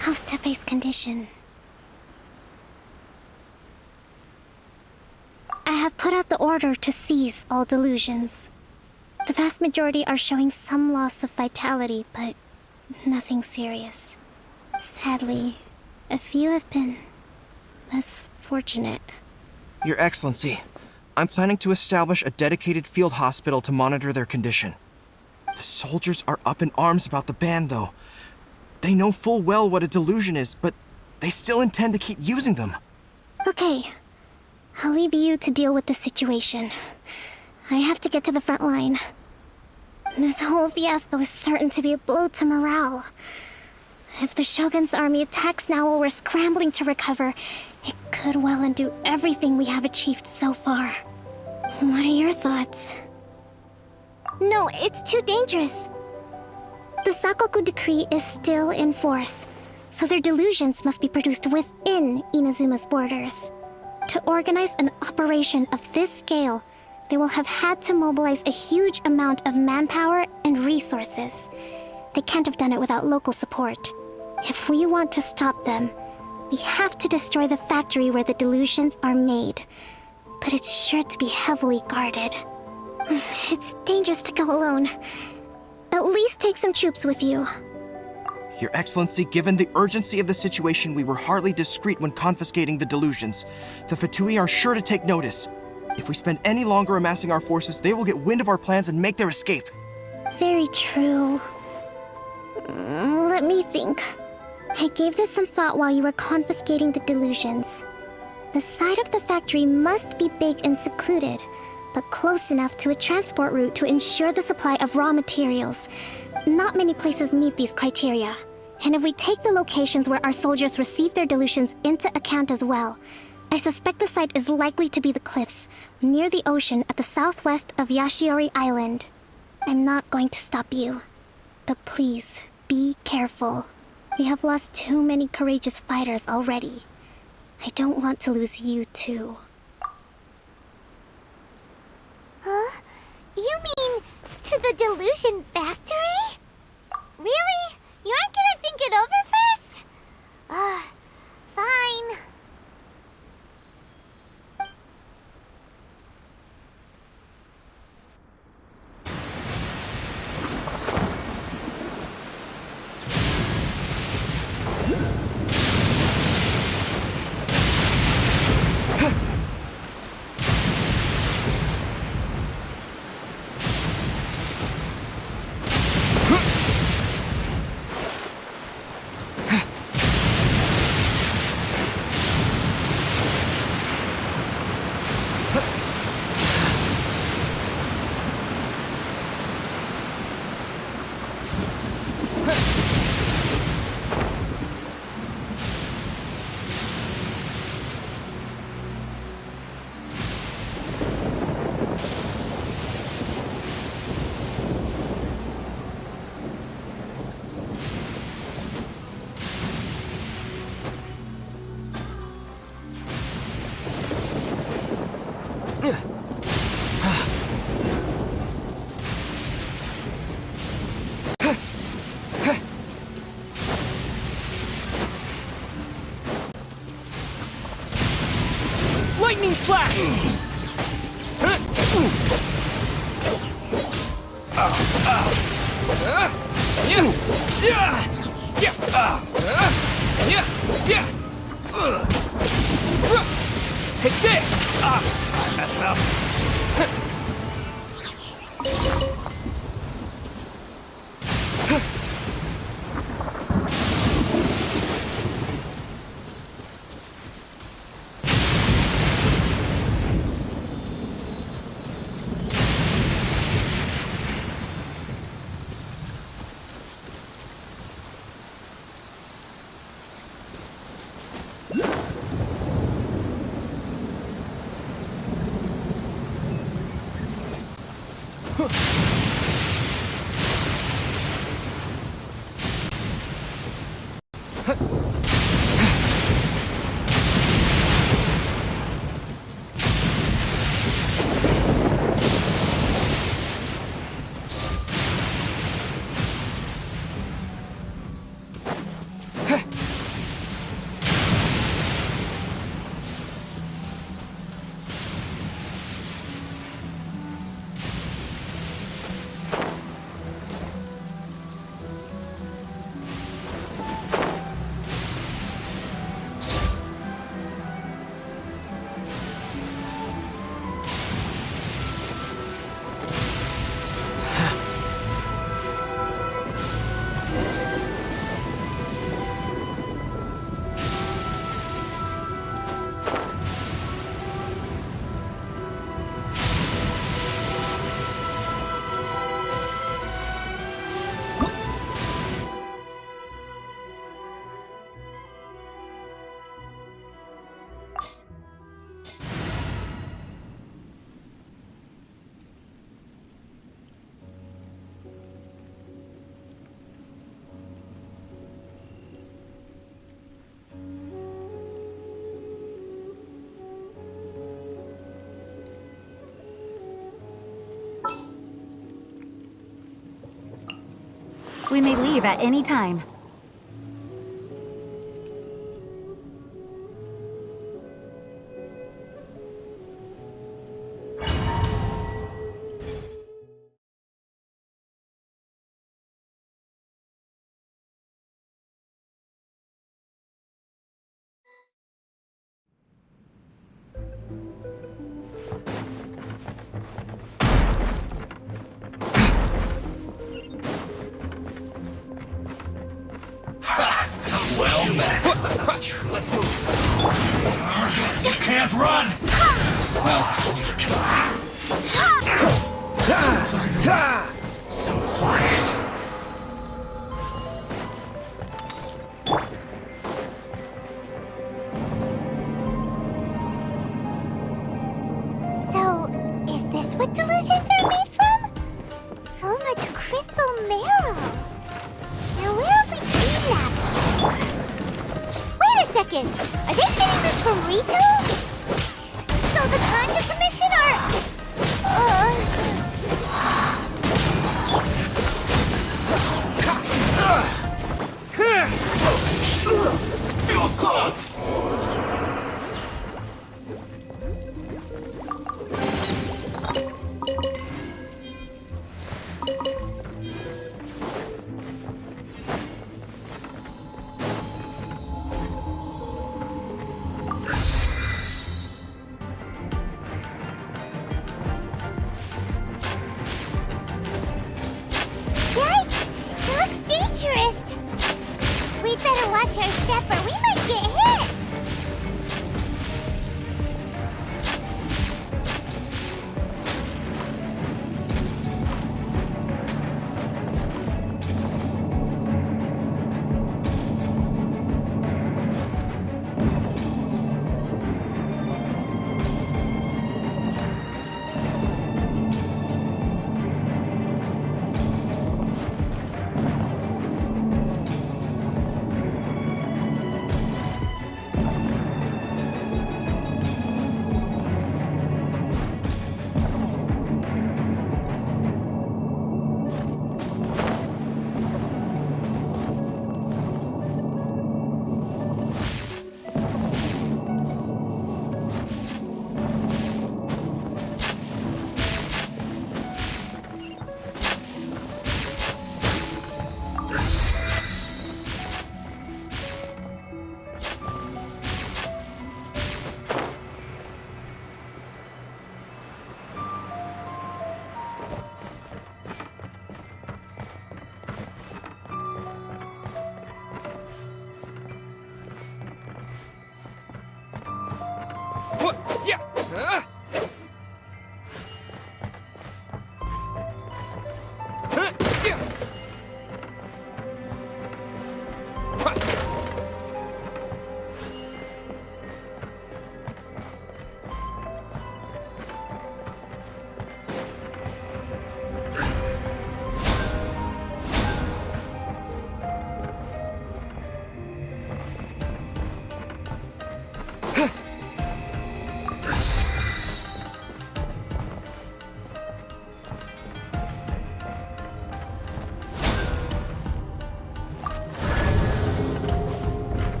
How's Tepe's condition? I have put out the order to seize all delusions. The vast majority are showing some loss of vitality, but nothing serious. Sadly, a few have been less fortunate. Your Excellency, I'm planning to establish a dedicated field hospital to monitor their condition. The soldiers are up in arms about the ban, though. They know full well what a delusion is, but they still intend to keep using them. Okay. I'll leave you to deal with the situation. I have to get to the front line. This whole fiasco is certain to be a blow to morale. If the Shogun's army attacks now while we're scrambling to recover, it could well undo everything we have achieved so far. What are your thoughts? No, it's too dangerous. The Sakoku decree is still in force, so their delusions must be produced within Inazuma's borders. To organize an operation of this scale, they will have had to mobilize a huge amount of manpower and resources. They can't have done it without local support. If we want to stop them, we have to destroy the factory where the delusions are made. But it's sure to be heavily guarded. It's dangerous to go alone. At least take some troops with you. Your Excellency, given the urgency of the situation, we were hardly discreet when confiscating the delusions. The Fatui are sure to take notice. If we spend any longer amassing our forces, they will get wind of our plans and make their escape. Very true. Let me think. I gave this some thought while you were confiscating the delusions. The side of the factory must be big and secluded, but close enough to a transport route to ensure the supply of raw materials. Not many places meet these criteria. And if we take the locations where our soldiers receive their delusions into account as well, I suspect the site is likely to be the cliffs, near the ocean at the southwest of Yashiori Island. I'm not going to stop you, but please, be careful. We have lost too many courageous fighters already. I don't want to lose you too. Huh? You mean to the Delusion factory? Really? You aren't gonna think it over first? Fine. Lightning flash! Take this! I messed up. We may leave at any time. Well met. Let's move. You can't run! Well, so quiet. So, is this what delusions are made from? So much crystal marrow. Now where have we seen that before? Wait a second! Are they getting this from Rito? So the Conjure Commission are... Feels clogged! Yikes! It looks dangerous! We'd better watch our step or we might get hit!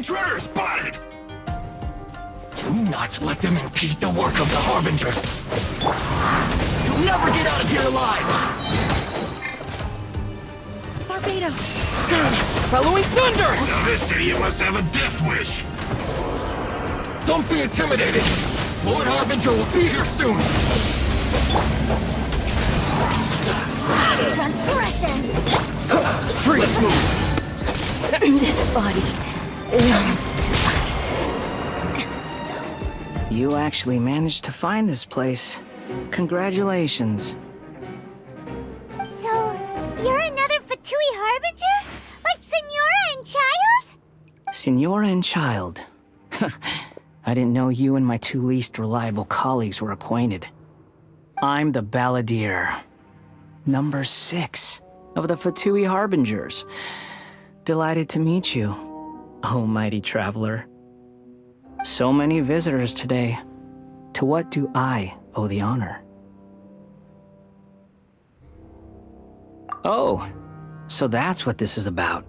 Intruder spotted! Do not let them impede the work of the Harbingers! You'll never get out of here alive! Barbados! Goodness! Following thunder! Now this idiot must have a death wish! Don't be intimidated! Lord Harbinger will be here soon! Transgressions! Freeze! Move! This body belongs to ice and snow. You actually managed to find this place. Congratulations. So, you're another Fatui Harbinger? Like Senora and Child? Senora and Child. I didn't know you and my two least reliable colleagues were acquainted. I'm the Balladeer. Number 6 of the Fatui Harbingers. Delighted to meet you, oh mighty traveler. So many visitors today. To what do I owe the honor? Oh, so that's what this is about.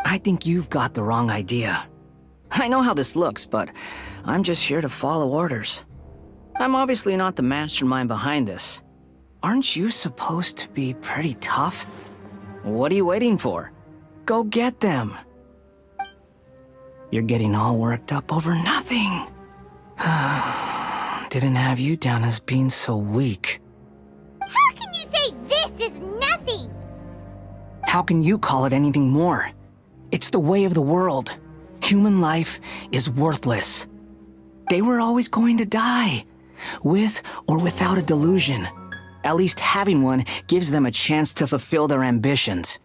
I think you've got the wrong idea. I know how this looks, but I'm just here to follow orders. I'm obviously not the mastermind behind this. Aren't you supposed to be pretty tough? What are you waiting for? Go get them. You're getting all worked up over nothing. Didn't have you down as being so weak. How can you say this is nothing? How can you call it anything more? It's the way of the world. Human life is worthless. They were always going to die, with or without a delusion. At least having one gives them a chance to fulfill their ambitions.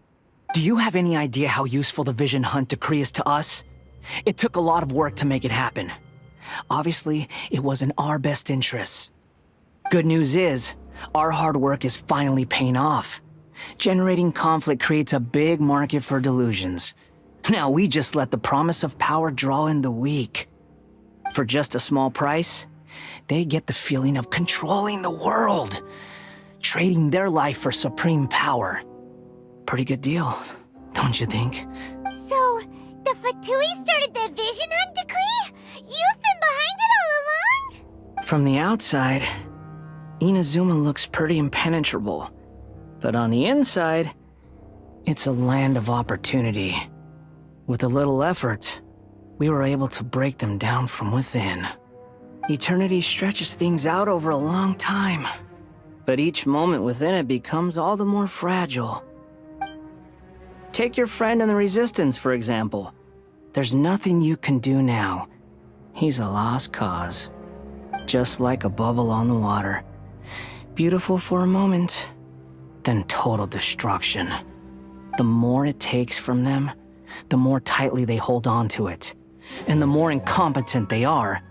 Do you have any idea how useful the Vision Hunt decree is to us? It took a lot of work to make it happen. Obviously, it was in our best interests. Good news is, our hard work is finally paying off. Generating conflict creates a big market for delusions. Now we just let the promise of power draw in the weak. For just a small price, they get the feeling of controlling the world, trading their life for supreme power. Pretty good deal, don't you think? So, the Fatui started the Vision Hunt decree? You've been behind it all along? From the outside, Inazuma looks pretty impenetrable. But on the inside, it's a land of opportunity. With a little effort, we were able to break them down from within. Eternity stretches things out over a long time, but each moment within it becomes all the more fragile. Take your friend in the Resistance, for example. There's nothing you can do now. He's a lost cause. Just like a bubble on the water. Beautiful for a moment, then total destruction. The more it takes from them, the more tightly they hold on to it. And the more incompetent they are,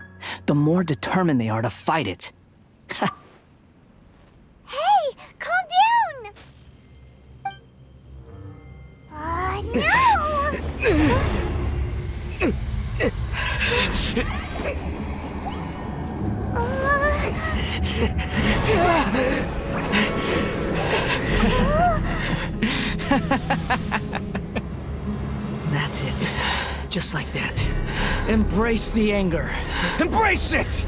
the more determined they are to fight it. Hey, calm down! No! That's it. Just like that. Embrace the anger. Embrace it!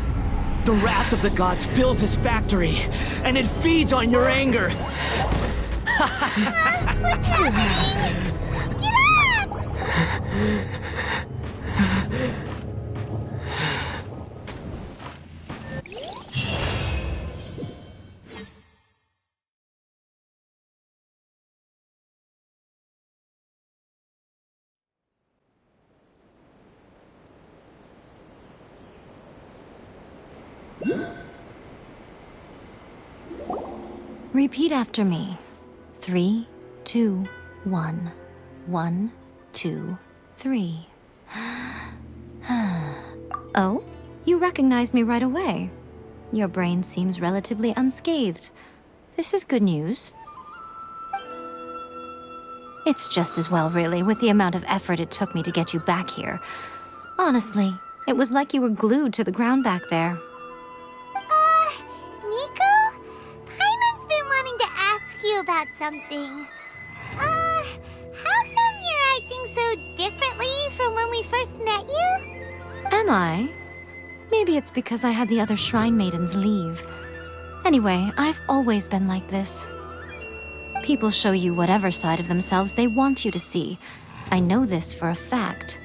The wrath of the gods fills this factory, and it feeds on your anger. What's happening? Get up! Repeat after me. 3, 2, 1. 1, 2, 3. Oh? You recognized me right away. Your brain seems relatively unscathed. This is good news. It's just as well, really, with the amount of effort it took me to get you back here. Honestly, it was like you were glued to the ground back there. Nico? Paimon's been wanting to ask you about something. How come your acting so differently from when we first met you? Am I? Maybe it's because I had the other shrine maidens leave. Anyway, I've always been like this. People show you whatever side of themselves they want you to see. I know this for a fact.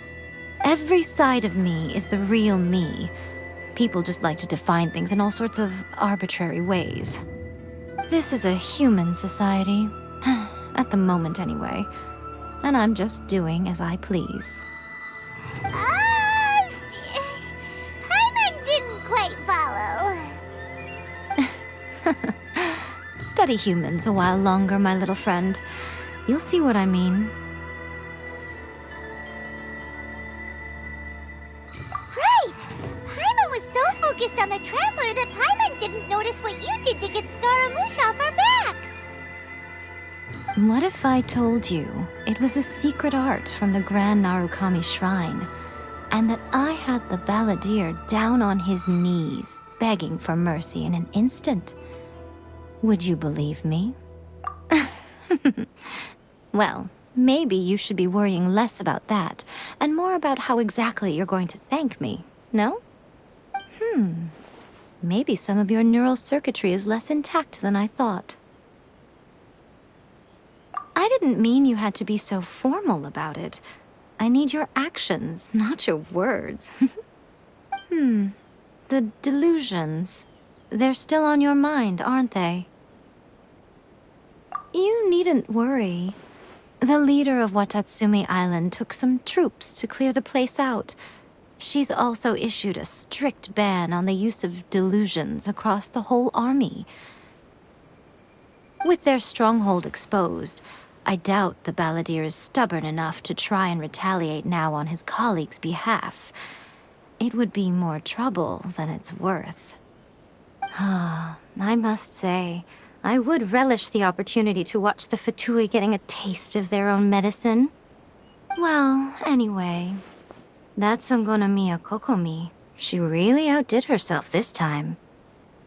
Every side of me is the real me. People just like to define things in all sorts of arbitrary ways. This is a human society. At the moment, anyway. And I'm just doing as I please. Paimon didn't quite follow. Study humans a while longer, my little friend. You'll see what I mean. Right! Paimon was so focused on the Traveler that Paimon didn't notice what you did to get Scaramouche off our backs. What if I told you it was a secret art from the Grand Narukami Shrine, and that I had the balladeer down on his knees, begging for mercy in an instant? Would you believe me? Well, maybe you should be worrying less about that, and more about how exactly you're going to thank me, no? Maybe some of your neural circuitry is less intact than I thought. I didn't mean you had to be so formal about it. I need your actions, not your words. The delusions. They're still on your mind, aren't they? You needn't worry. The leader of Watatsumi Island took some troops to clear the place out. She's also issued a strict ban on the use of delusions across the whole army. With their stronghold exposed, I doubt the balladeer is stubborn enough to try and retaliate now on his colleague's behalf. It would be more trouble than it's worth. I must say, I would relish the opportunity to watch the Fatui getting a taste of their own medicine. Well, anyway, that Songonomiya Kokomi, she really outdid herself this time.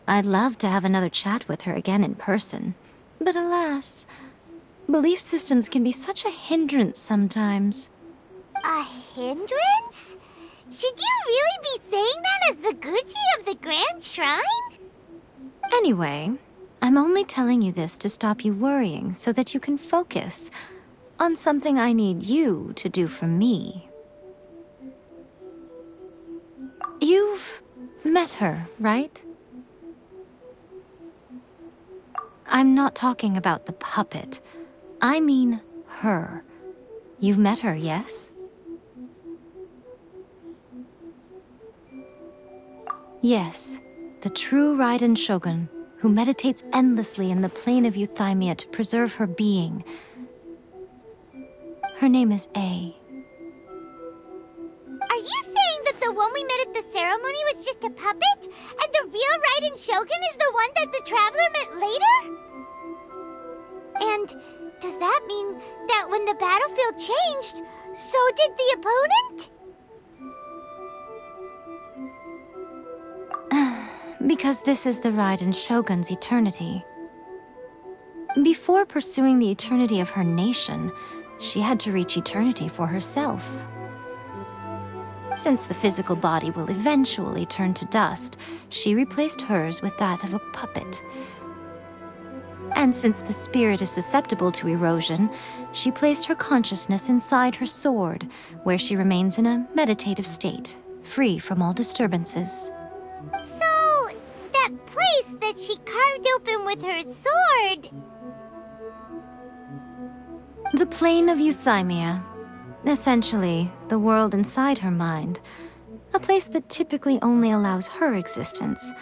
I'd love to have another chat with her again in person, but alas, belief systems can be such a hindrance sometimes. A hindrance? Should you really be saying that as the Gucci of the Grand Shrine? Anyway, I'm only telling you this to stop you worrying so that you can focus on something I need you to do for me. You've met her, right? I'm not talking about the puppet. I mean her. You've met her, yes? Yes, the true Raiden Shogun, who meditates endlessly in the plane of Euthymia to preserve her being. Her name is A. Are you saying that the one we met at the ceremony was just a puppet? And the real Raiden Shogun is the one that the Traveler met later? And does that mean that when the battlefield changed, so did the opponent? Because this is the Raiden Shogun's eternity. Before pursuing the eternity of her nation, she had to reach eternity for herself. Since the physical body will eventually turn to dust, she replaced hers with that of a puppet. And since the spirit is susceptible to erosion, she placed her consciousness inside her sword, where she remains in a meditative state, free from all disturbances. So, that place that she carved open with her sword... The plane of Euthymia. Essentially, the world inside her mind. A place that typically only allows her existence.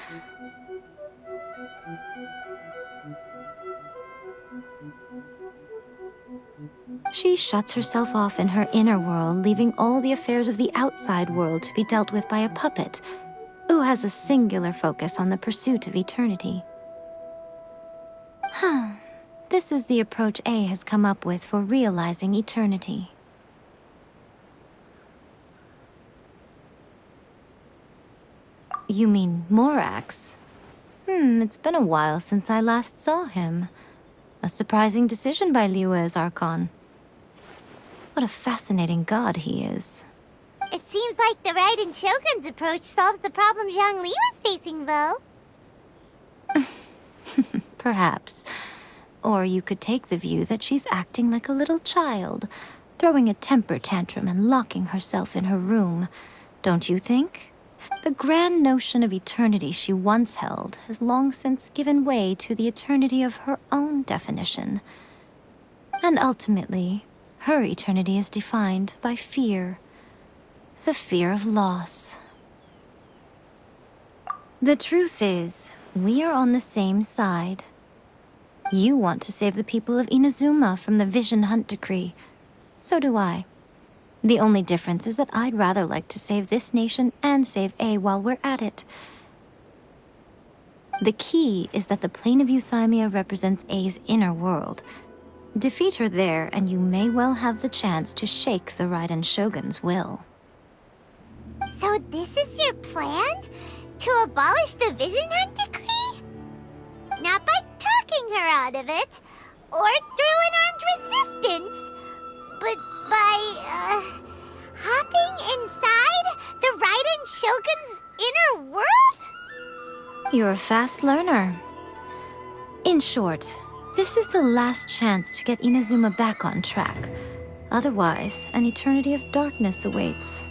She shuts herself off in her inner world, leaving all the affairs of the outside world to be dealt with by a puppet, who has a singular focus on the pursuit of eternity. This is the approach A has come up with for realizing eternity. You mean Morax? It's been a while since I last saw him. A surprising decision by Liyue's Archon. What a fascinating god he is. It seems like the Raiden Shogun's approach solves the problem Zhang Li was facing, though. Perhaps. Or you could take the view that she's acting like a little child, throwing a temper tantrum and locking herself in her room. Don't you think? The grand notion of eternity she once held has long since given way to the eternity of her own definition. And ultimately, her eternity is defined by fear. The fear of loss. The truth is, we are on the same side. You want to save the people of Inazuma from the Vision Hunt decree. So do I. The only difference is that I'd rather like to save this nation and save A while we're at it. The key is that the plane of Euthymia represents A's inner world. Defeat her there, and you may well have the chance to shake the Raiden Shogun's will. So this is your plan? To abolish the Vision Hunt decree? Not by talking her out of it, or through an armed resistance, but by, hopping inside the Raiden Shogun's inner world? You're a fast learner. In short, this is the last chance to get Inazuma back on track. Otherwise, an eternity of darkness awaits.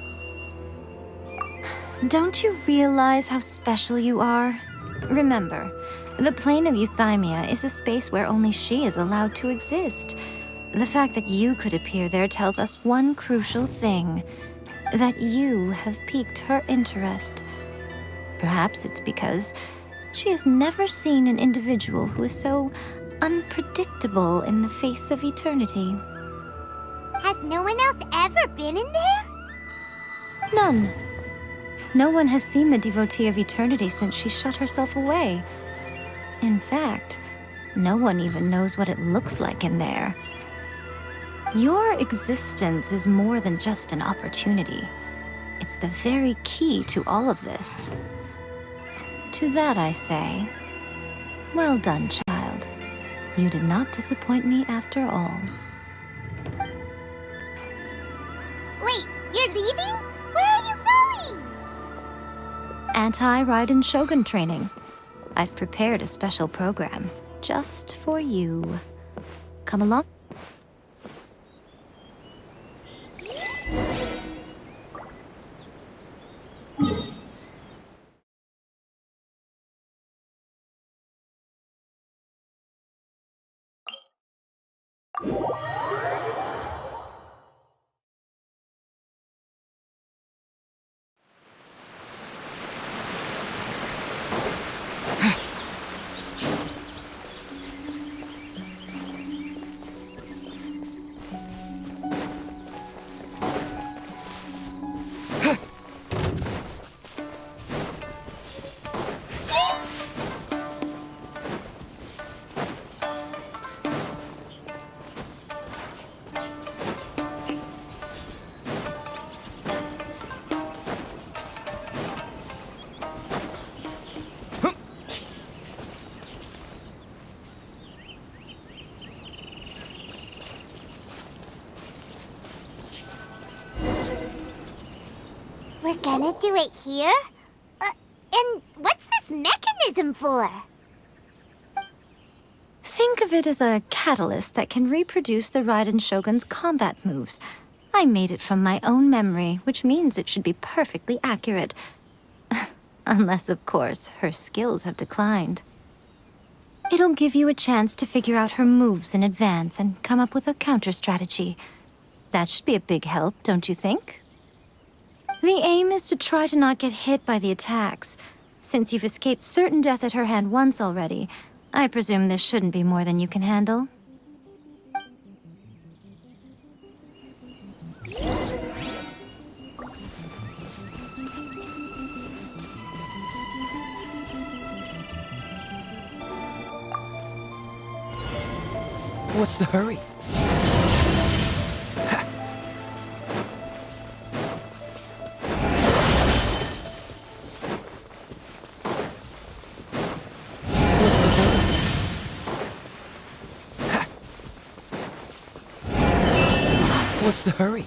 Don't you realize how special you are? Remember, the plane of Euthymia is a space where only she is allowed to exist. The fact that you could appear there tells us one crucial thing: that you have piqued her interest. Perhaps it's because she has never seen an individual who is so unpredictable in the face of eternity. Has no one else ever been in there? None. No one has seen the devotee of eternity since she shut herself away. In fact, no one even knows what it looks like in there. Your existence is more than just an opportunity. It's the very key to all of this. To that I say, well done, child. You did not disappoint me after all. Wait, you're leaving? Where are you going? Anti-Raiden Shogun training. I've prepared a special program just for you. Come along. We're gonna do it here? And what's this mechanism for? Think of it as a catalyst that can reproduce the Raiden Shogun's combat moves. I made it from my own memory, which means it should be perfectly accurate. Unless, of course, her skills have declined. It'll give you a chance to figure out her moves in advance and come up with a counter-strategy. That should be a big help, don't you think? The aim is to try to not get hit by the attacks. Since you've escaped certain death at her hand once already, I presume this shouldn't be more than you can handle. What's the hurry? What's What's the hurry?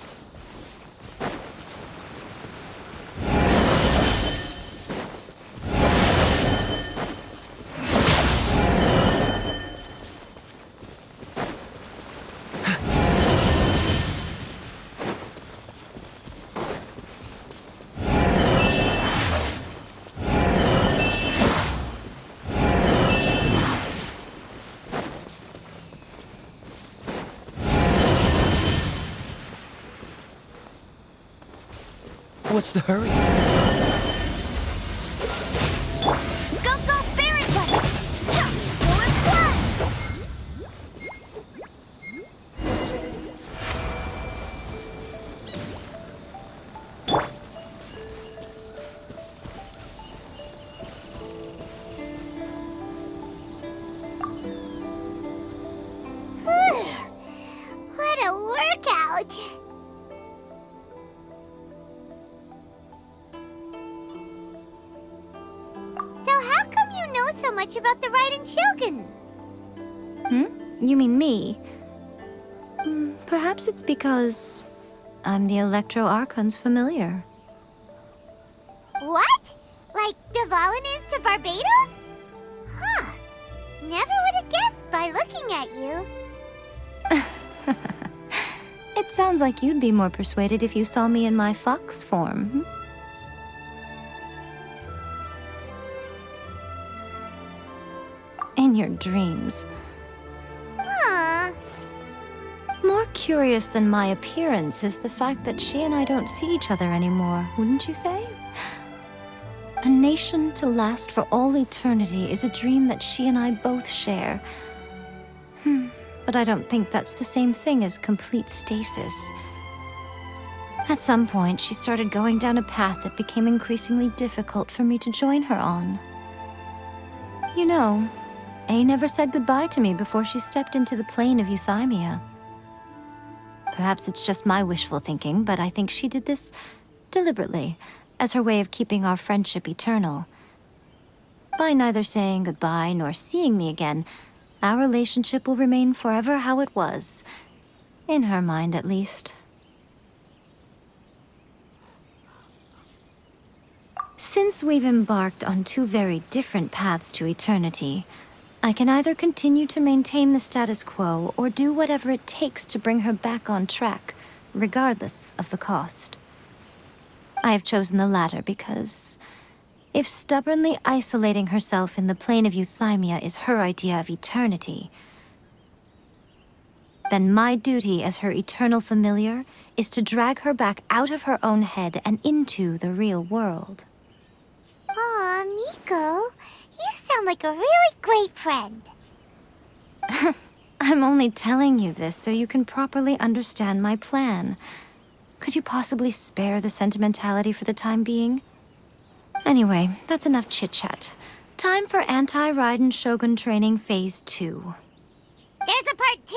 What's the hurry? Go, go, fairy blast! Going fly! What a workout! So how come you know so much about the Raiden Shogun? You mean me? Perhaps it's because I'm the Electro Archon's familiar. What? Like Devalin is to Barbados? Huh. Never would have guessed by looking at you. It sounds like you'd be more persuaded if you saw me in my fox form. In your dreams. Huh. More curious than my appearance is the fact that she and I don't see each other anymore, wouldn't you say? A nation to last for all eternity is a dream that she and I both share. But I don't think that's the same thing as complete stasis. At some point, she started going down a path that became increasingly difficult for me to join her on. You know, A never said goodbye to me before she stepped into the plane of euthymia. Perhaps it's just my wishful thinking, but I think she did this deliberately, as her way of keeping our friendship eternal. By neither saying goodbye nor seeing me again, our relationship will remain forever how it was. In her mind, at least. Since we've embarked on two very different paths to eternity, I can either continue to maintain the status quo or do whatever it takes to bring her back on track, regardless of the cost. I have chosen the latter because if stubbornly isolating herself in the plane of euthymia is her idea of eternity, then my duty as her eternal familiar is to drag her back out of her own head and into the real world. Aw, Miko, you sound like a really great friend. I'm only telling you this so you can properly understand my plan. Could you possibly spare the sentimentality for the time being? Anyway, that's enough chit-chat. Time for Anti-Raiden Shogun Training Phase 2. There's a part 2?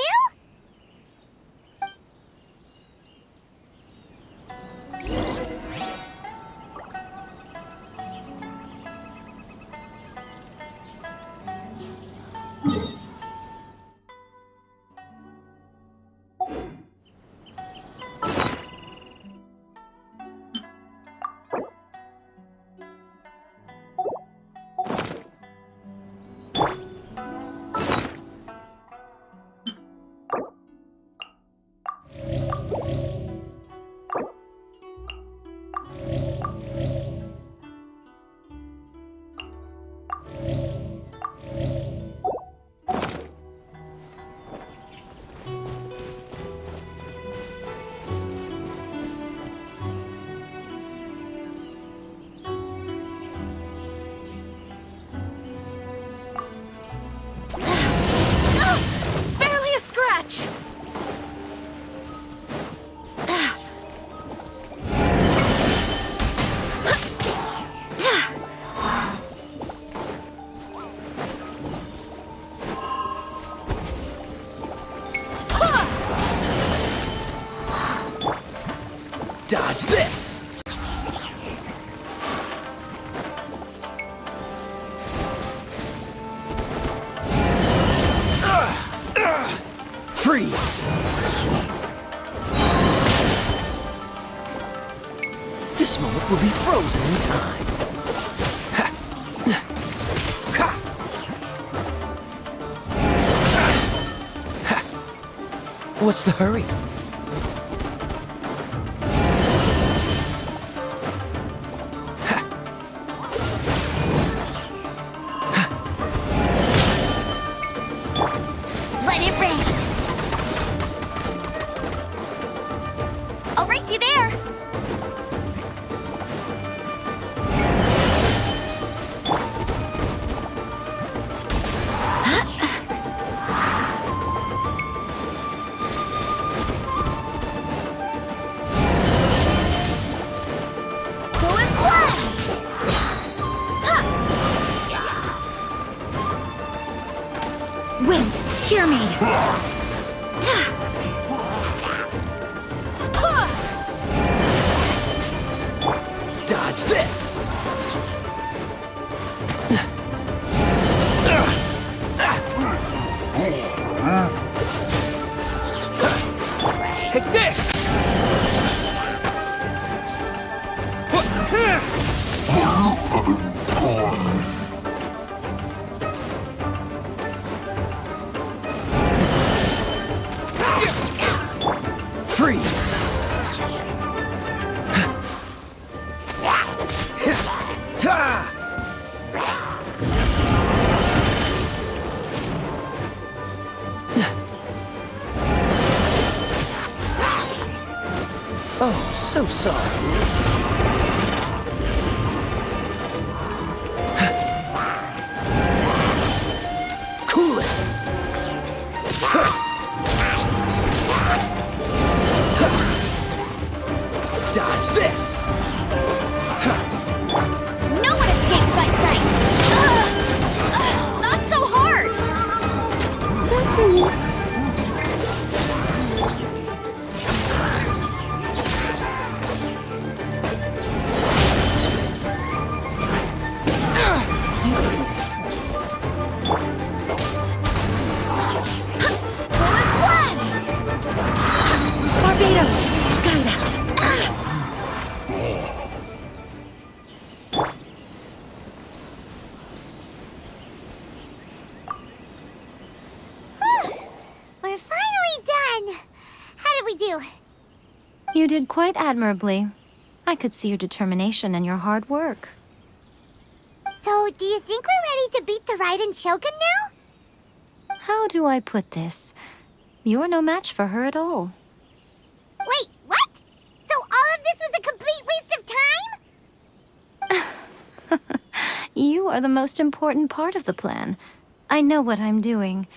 Barely a scratch! Dodge this! Freeze! will be frozen in time. What's the hurry? Let it rain. I'll race you there. Who is what? Wind, hear me. Dodge this! Take this! Freeze! Oh, so sorry. Cool it! Dodge this! No one escapes my sight! Not so hard! Barbados, guide us. We're finally done! How did we do? You did quite admirably. I could see your determination and your hard work. So, do you think we're ready to beat the Raiden Shogun now? How do I put this? You're no match for her at all. Wait, what? So all of this was a complete waste of time? You are the most important part of the plan. I know what I'm doing.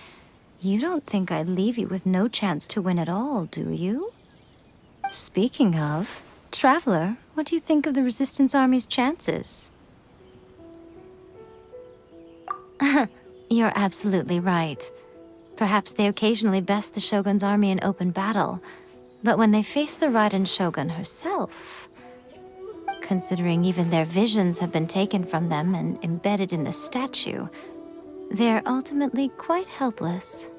You don't think I'd leave you with no chance to win at all, do you? Speaking of, Traveler, what do you think of the Resistance Army's chances? You're absolutely right. Perhaps they occasionally best the Shogun's army in open battle, but when they face the Raiden Shogun herself, considering even their visions have been taken from them and embedded in the statue, they're ultimately quite helpless.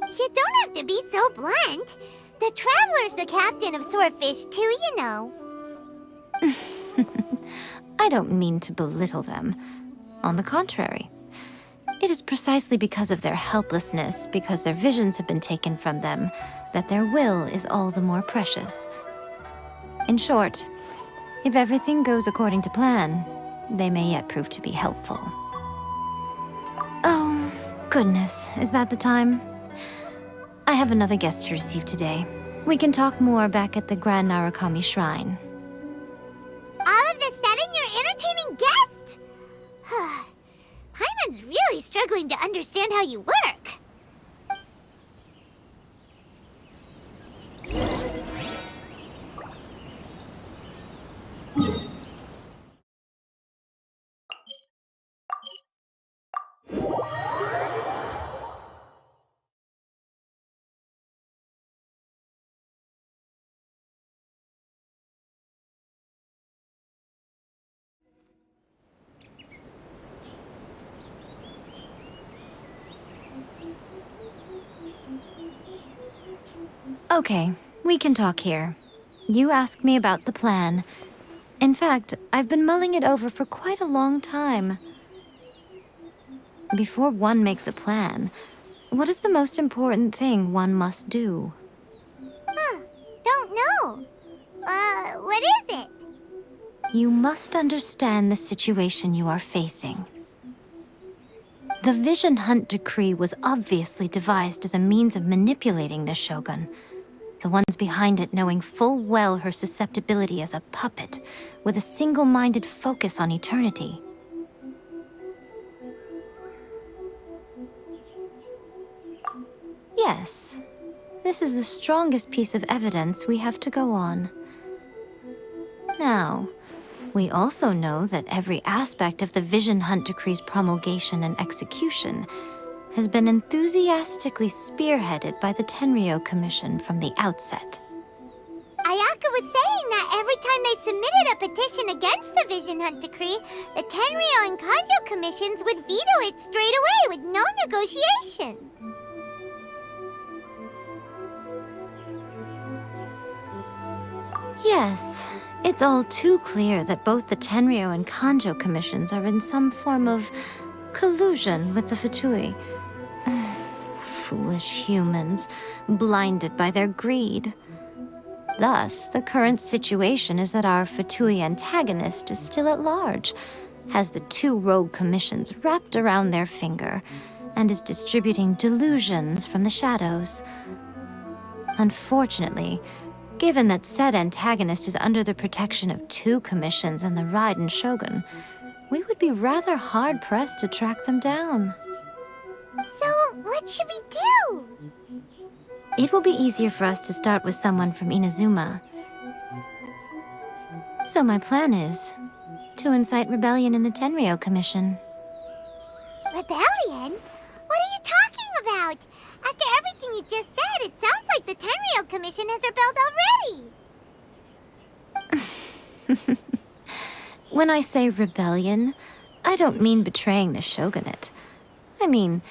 You don't have to be so blunt. The Traveler's the captain of Swordfish too, you know. I don't mean to belittle them. On the contrary, it is precisely because of their helplessness, because their visions have been taken from them, that their will is all the more precious. In short, if everything goes according to plan, they may yet prove to be helpful. Oh, goodness, is that the time? I have another guest to receive today. We can talk more back at the Grand Narukami Shrine. All of the sudden, you're entertaining guests? Paimon's really struggling to understand how you work. Okay, we can talk here. You asked me about the plan. In fact, I've been mulling it over for quite a long time. Before one makes a plan, what is the most important thing one must do? Don't know. What is it? You must understand the situation you are facing. The Vision Hunt Decree was obviously devised as a means of manipulating the Shogun, the ones behind it knowing full well her susceptibility as a puppet, with a single-minded focus on eternity. Yes, this is the strongest piece of evidence we have to go on. Now, we also know that every aspect of the Vision Hunt Decree's promulgation and execution has been enthusiastically spearheaded by the Tenryo Commission from the outset. Ayaka was saying that every time they submitted a petition against the Vision Hunt Decree, the Tenryo and Kanjo commissions would veto it straight away with no negotiation. Yes, it's all too clear that both the Tenryo and Kanjo commissions are in some form of collusion with the Fatui. Foolish humans, blinded by their greed. Thus, the current situation is that our Fatui antagonist is still at large, has the two rogue commissions wrapped around their finger, and is distributing delusions from the shadows. Unfortunately, given that said antagonist is under the protection of two commissions and the Raiden Shogun, we would be rather hard-pressed to track them down. So, what should we do? It will be easier for us to start with someone from Inazuma. So my plan is to incite rebellion in the Tenryo Commission. Rebellion? What are you talking about? After everything you just said, it sounds like the Tenryo Commission has rebelled already. When I say rebellion, I don't mean betraying the shogunate. I mean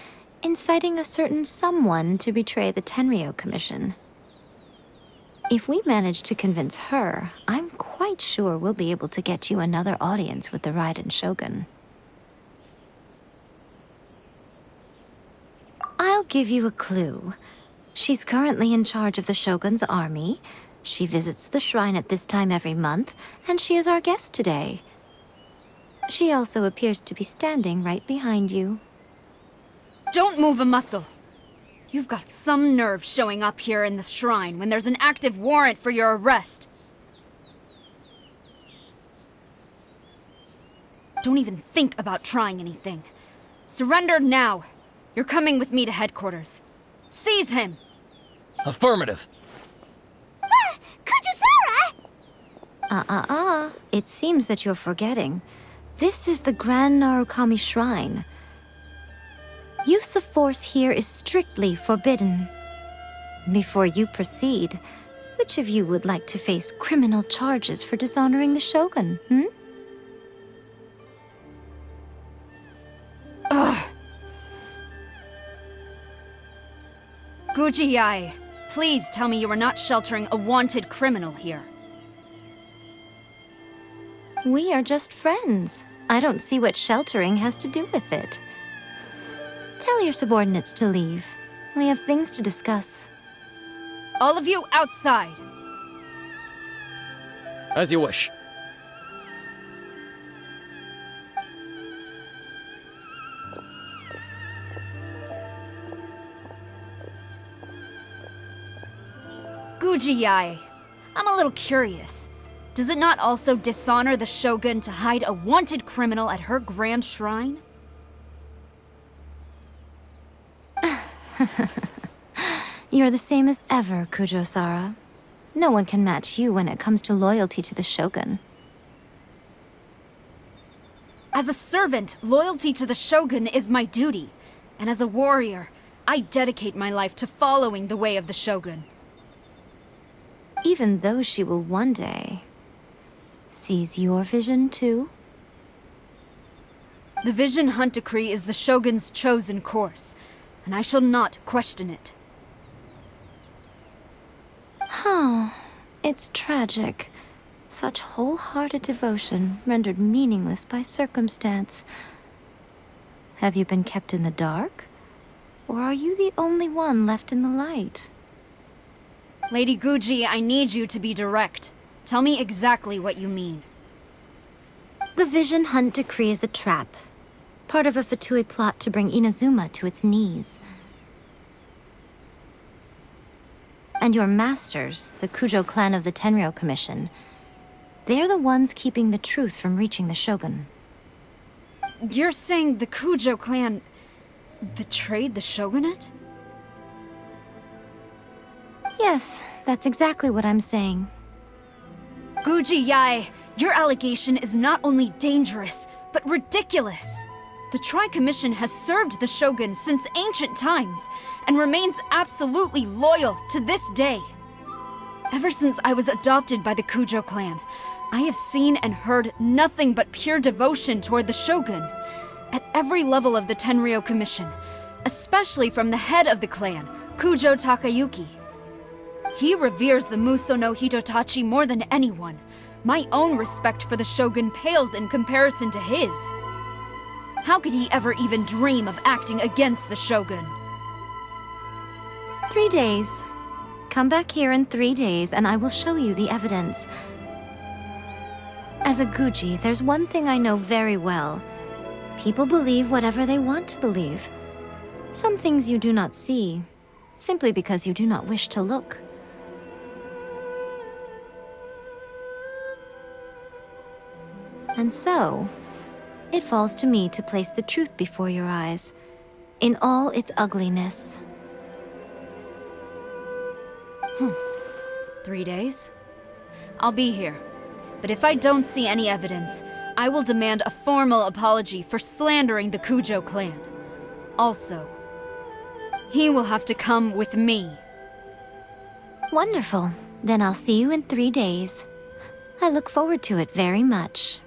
inciting a certain someone to betray the Tenryo Commission. If we manage to convince her, I'm quite sure we'll be able to get you another audience with the Raiden Shogun. I'll give you a clue. She's currently in charge of the Shogun's army. She visits the shrine at this time every month, and she is our guest today. She also appears to be standing right behind you. Don't move a muscle. You've got some nerve showing up here in the shrine when there's an active warrant for your arrest. Don't even think about trying anything. Surrender now. You're coming with me to headquarters. Seize him! Affirmative. Kujusara! It seems that you're forgetting. This is the Grand Narukami Shrine. Use of force here is strictly forbidden. Before you proceed, which of you would like to face criminal charges for dishonoring the Shogun, Ugh! Guji-ai, please tell me you are not sheltering a wanted criminal here. We are just friends. I don't see what sheltering has to do with it. Tell your subordinates to leave. We have things to discuss. All of you outside! As you wish. Guji-ai, I'm a little curious. Does it not also dishonor the Shogun to hide a wanted criminal at her grand shrine? You're the same as ever, Kujo-sara. No one can match you when it comes to loyalty to the Shogun. As a servant, loyalty to the Shogun is my duty. And as a warrior, I dedicate my life to following the way of the Shogun. Even though she will one day seize your vision too? The Vision Hunt Decree is the Shogun's chosen course, and I shall not question it. It's tragic. Such wholehearted devotion rendered meaningless by circumstance. Have you been kept in the dark? Or are you the only one left in the light? Lady Guji, I need you to be direct. Tell me exactly what you mean. The Vision Hunt decree is a trap. Part of a Fatui plot to bring Inazuma to its knees. And your masters, the Kujo clan of the Tenryou Commission, they're the ones keeping the truth from reaching the Shogun. You're saying the Kujo clan betrayed the shogunate? Yes, that's exactly what I'm saying. Guji Yae, your allegation is not only dangerous, but ridiculous. The Tri-Commission has served the Shogun since ancient times, and remains absolutely loyal to this day. Ever since I was adopted by the Kujo clan, I have seen and heard nothing but pure devotion toward the Shogun, at every level of the Tenryou Commission, especially from the head of the clan, Kujo Takayuki. He reveres the Muso no Hitotachi more than anyone. My own respect for the Shogun pales in comparison to his. How could he ever even dream of acting against the Shogun? 3 days. Come back here in 3 days and I will show you the evidence. As a Guji, there's one thing I know very well. People believe whatever they want to believe. Some things you do not see, simply because you do not wish to look. And so, it falls to me to place the truth before your eyes, in all its ugliness. 3 days? I'll be here. But if I don't see any evidence, I will demand a formal apology for slandering the Kujo clan. Also, he will have to come with me. Wonderful. Then I'll see you in 3 days. I look forward to it very much.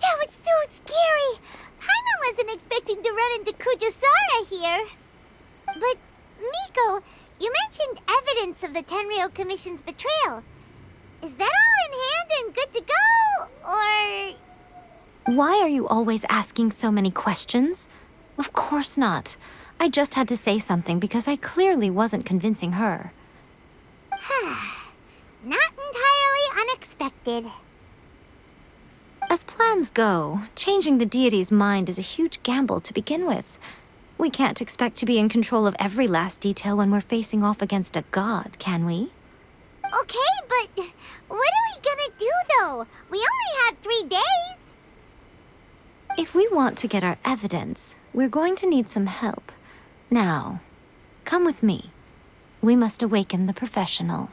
That was so scary! Paimon wasn't expecting to run into Kujosara here. But, Miko, you mentioned evidence of the Tenryou Commission's betrayal. Is that all in hand and good to go, or...? Why are you always asking so many questions? Of course not. I just had to say something because I clearly wasn't convincing her. Not entirely unexpected. As plans go, changing the deity's mind is a huge gamble to begin with. We can't expect to be in control of every last detail when we're facing off against a god, can we? Okay, but what are we gonna do, though? We only have 3 days. If we want to get our evidence, we're going to need some help. Now, come with me. We must awaken the professional.